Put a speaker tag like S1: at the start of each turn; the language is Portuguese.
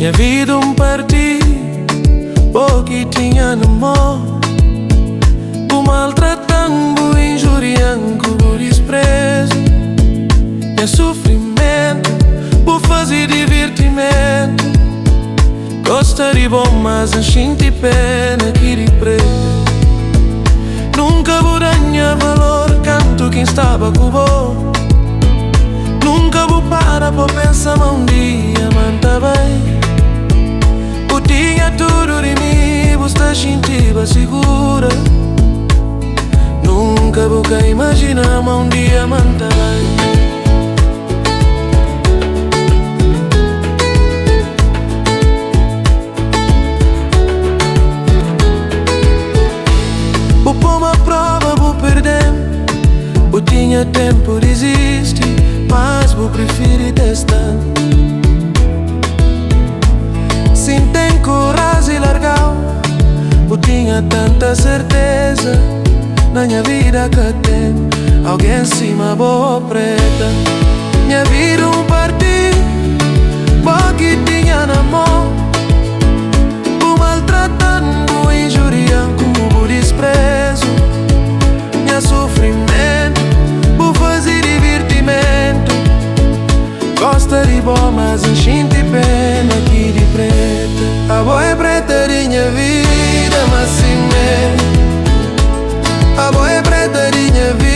S1: Minha vida partido, porque tinha no mão. O maltratando, injuriando, o desprezo. Minha sofrimento, por fazer divertimento. Gosta de bom, mas enchente pena que de preto. Nunca vou ganhar valor, canto quem estava com vós. Nunca vou parar pra pensar, mas um dia manta bem. Eu tinha tudo de mim, você sentia segura. Nunca vou imaginar, mas um dia manta bem. Vou pôr uma prova, vou perder. Eu tinha tempo de desistir, mas vou preferir testar. Se tem coragem largar, eu tinha tanta certeza. Na minha vida que tem alguém em cima, boa preta. Minha vida partido, porque tinha na mão. O maltratando, injuriando, como o desprezo. Minha sofrimento, por fazer divertimento. Gosta de bom, mas enchente pena aqui de preta. A boa é preta de minha vida, mas sim mesmo. A boa é preta de minha vida.